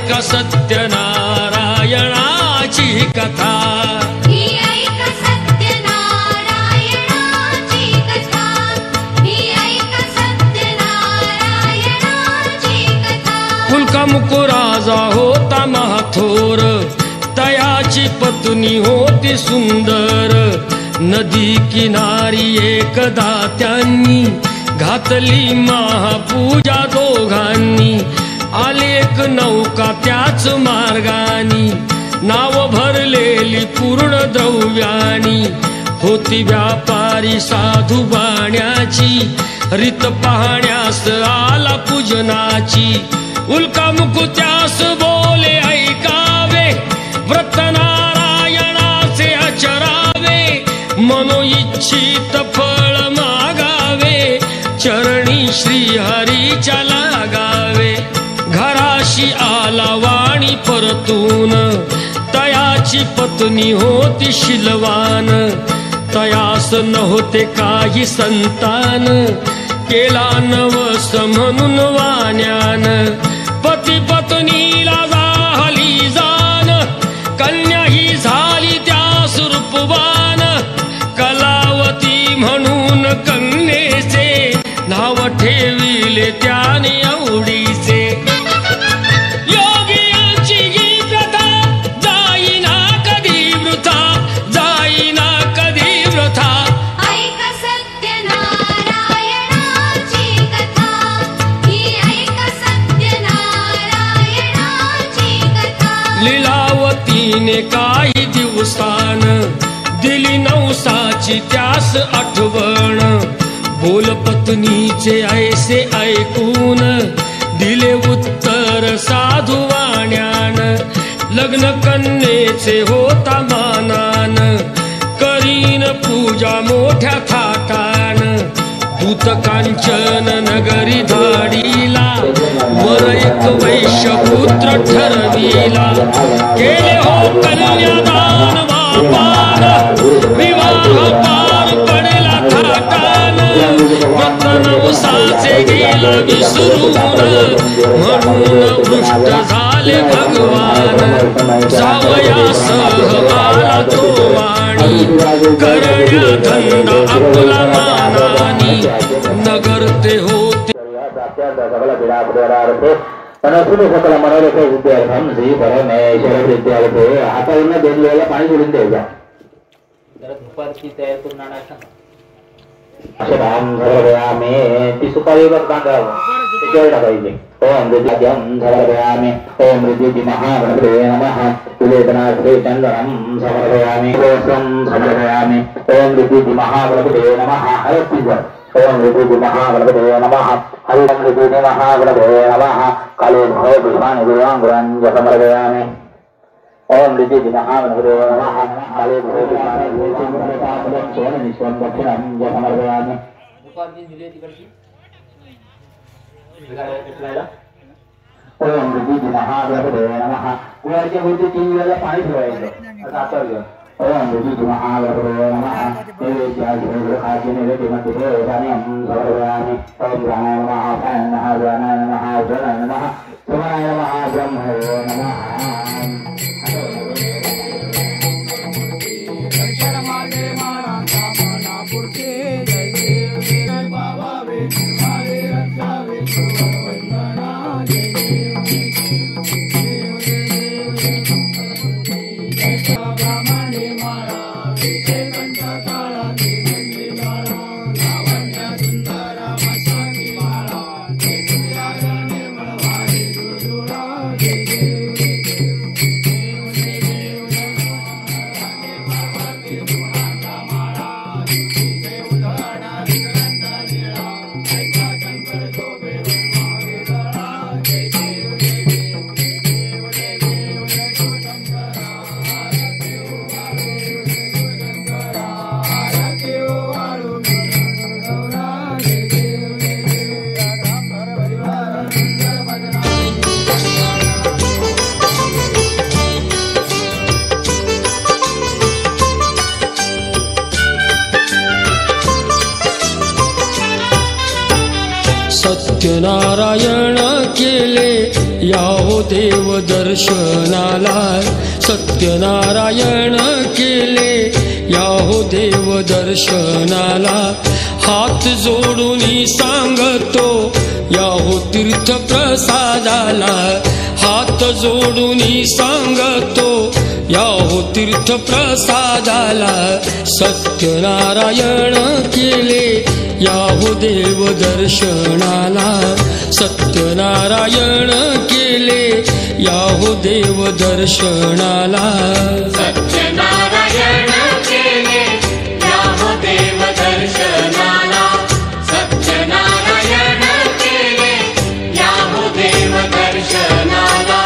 ऐका सत्यनारायणाची कथा, ही ऐका सत्यनारायणाची कथा, ही ऐका सत्यनारायणाची कथा। कुलकामुक राजा होता महाथोर, तयाची पत्नी होती सुंदर। नदी किनारी एकदा त्यांनी घातली महापूजा दोघांनी। आली एक नौका त्याच मार्गानी, नाव भरलेली पूर्ण द्रव्यानी। होती व्यापारी साधू बाण्याची, रीत पाहण्यास आला पूजनाची। उल्कामुक त्यास बोले ऐकावे, व्रत नारायणाचे आचरावे। मनोइच्छित फळ मागावे, चरणी श्रीहरीच्या लागावे। घराशी आला वाणी परतून, तयाची पत्नी होती शीलवान। तयास नव्हते काही संतान, केला नवस म्हणून वाण्यान। पती पत्नीला झाली जाण, कन्या ही झाली त्यास रूपवान। कलावती म्हणून कन्येचे, नाव ठेविले त्याने आवडीचे। योगियांची ही प्रथा, जाईना कधी वृथा, जाईना कधी वृथा। ऐका सत्यनारायणाची कथा, ही ऐका सत्यनारायणाची कथा। लीलावतीने काही दिवसान, दिली नवसाची त्यास आठवण। बोल पत्नीचे ऐसे ऐकून, दिले उत्तर साधू वाण्यान। लग्न कन्येचे होता मानान, करीन पूजा मोठ्या थाटान। दूत कांचन नगरी धाडीला, वर एक वैश्यपुत्र ठरविला। केले हो कन्यादान वापान, विवाह पार पडला थाटान। व्रत नवसाचे गेला विसरून, म्हणून वृष्ट झाले भगवान। जावयासह आला तो वाणी, करण्या धंदा आपला मानानी। नगर ते होते सकल मनोरथ विद्यार्थम श्री परमेश्वर विद्यार्थी। आता यांना 2 वेळेला पाणी सोडून द्यायचं। दुपारची तयार करून आणायचं। अशराम धरयामे, ती सुपारी वर बांधावं, त्याच्यावर टाकायचे। ओम हृदयम धरयामे, ओम हृदय महागणपते नमः। तुलेतना श्रीचंद्रम समर्पयामि, ओम समर्पयामि। ओम हृदय महागणपते नमः। हरतीवर ओम हृदय महागणपते नमः। हरि ओम हृदय महागणपते नमः। काले भव भीमानि गुरांगुरांज समर्पयामि। ओम हृदय महागणपते नमः। काले भव भीमानि गुरांगुरांज सोन निश्वं दक्षिणं समर्पयामि। दुपारची दिली तिकडची ओम हृदय महागणपते नमः। वरच्या भोवती 3 वेळेला पाणी ठेवायचं। आता आता घ्या। ओम हृदय महागणपते नमः। देवच्या खाद्य निवेदनात देवाने समर्पयामि। ओम प्राणाय नमः, प्राणाय नमः, प्राणाय नमः, प्राणाय नमः, समाय नमः, ब्रह्मणे नमः। सत्यनारायण केले याहो देव दर्शनाला सत्यनारायण केले याहो देव दर्शनाला हात जोडून सांगतो याहो तीर्थ प्रसादाला हात जोडून सांगतो याहो तीर्थ प्रसादाला सत्यनारायण केले याहो देव दर्शनाला सत्यनारायण केले याहो देव दर्शनाला सत्यनारायण केले याहो देव दर्शनाला सत्यनारायण केले याहो देव दर्शनाला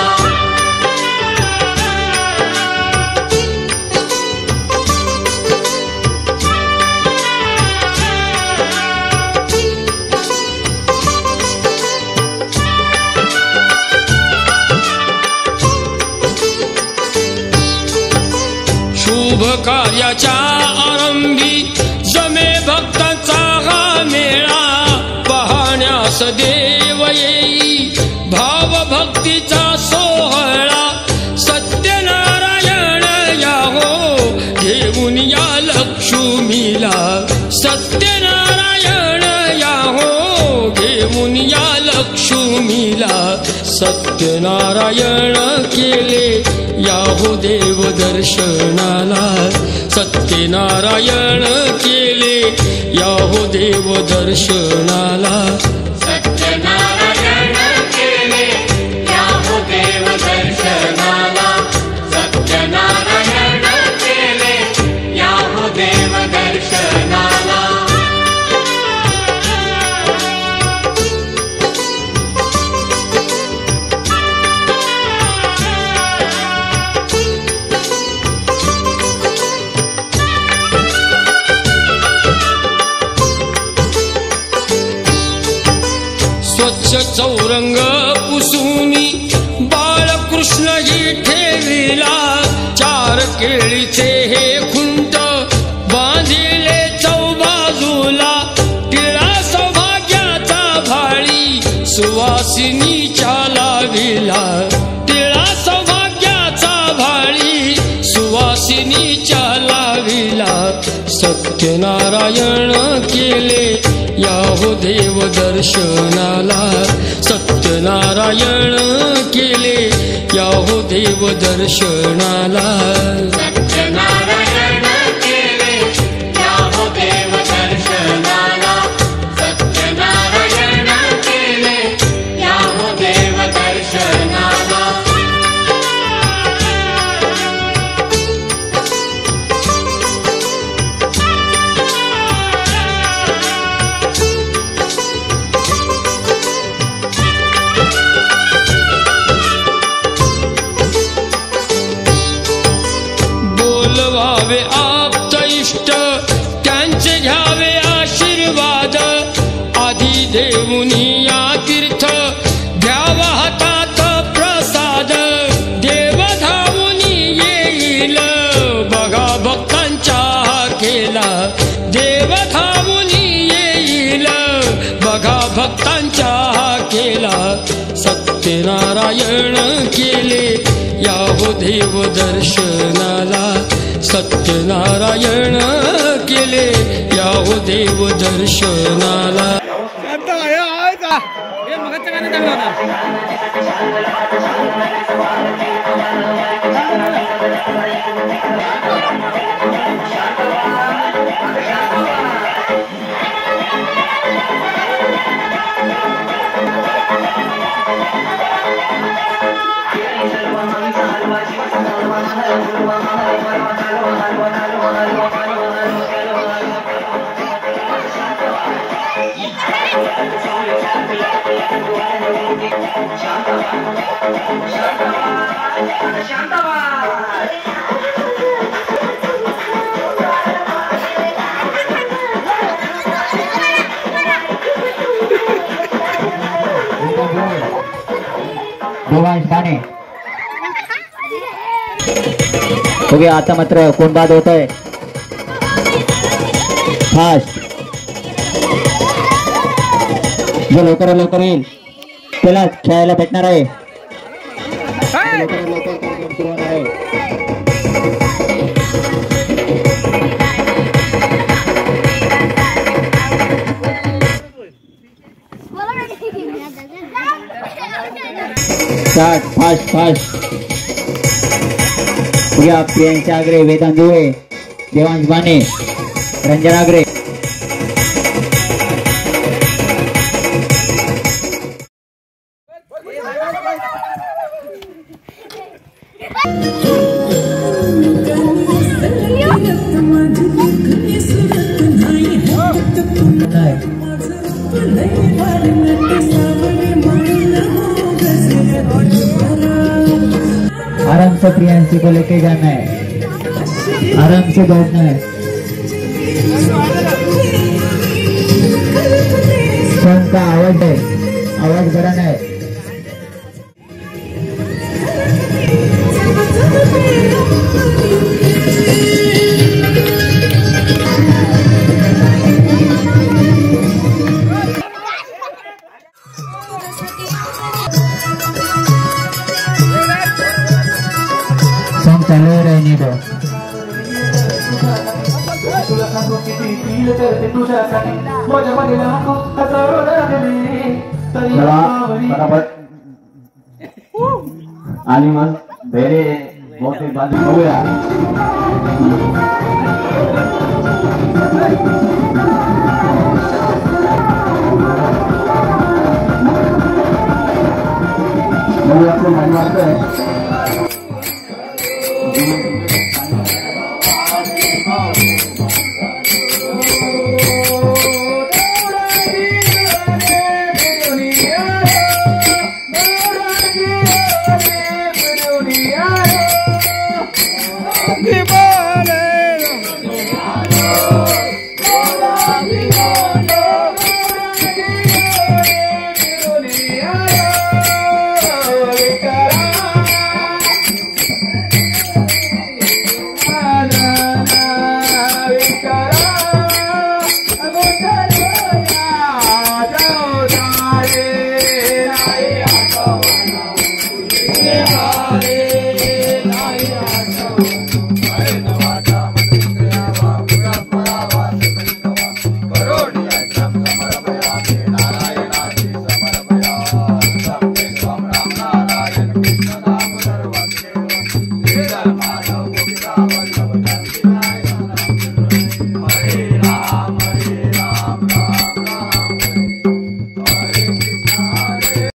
शुभ कार्याच्या आरंभी जमे भक्तांचा हा मेळा पाहण्यास देव येई भाव भक्तीचा सोहळा सत्यनारायण याहो घेऊन या लक्ष्मीला सत्यनारायण याहो घेऊन या लक्ष्मीला सत्यनारायण केले याहो देव दर्शनाला सत्यनारायण केले याहो देव दर्शनाला सत्यनारायण केले याहो देव दर्शनाला सत्यनारायण केले याहो देव दर्शनाला स्वच्छ चौरंग पुसूनी बाळकृष्ण ही ठेविला चार केळीचे हे खुंट बांधिले चौबाजूला टिळा सौभाग्याचा भाळी सुवासिनीच्या लाविला टिळा सौभाग्याचा भाळी सुवासिनीच्या लाविला सत्यनारायण केले याहो देव दर्शनाला सत्यनारायण केले याहो देव दर्शनाला सत्यनारायण केले याहो देव दर्शनाला सत्यनारायण केले याहो देव दर्शनाला बोलवावे आप्त इष्ट त्यांचे घ्यावे आशीर्वाद आधी देऊनी या तीर्थ घ्यावा हातात प्रसाद देव धावूनी येईल बघा भक्तांच्या केला देव धावूनी येईल बघा भक्तांच्या केला सत्यनारायण केले याहो देव दर्शनाला सत्यनारायण केले याहो देव दर्शनाला ओके आता मात्र कोण बाद होत आहे फास्ट जो लवकर येईल त्याला खेळायला भेटणार आहे लवकर कार्यक्रम सुरू होणार आहे. Start fast fast. या प्रियांश आगरे, वेदांत दुवे, देवांश बाने, रंजन आगरे. आराम से प्रियांशी को लेके जाना है, आराम से बैठना है. सॉन्ग का आवाज है, आवाज बढ़ाना है. सॉन्ग चालू रहने दो. आणि मग बेरे मोठे बाजू बघूया.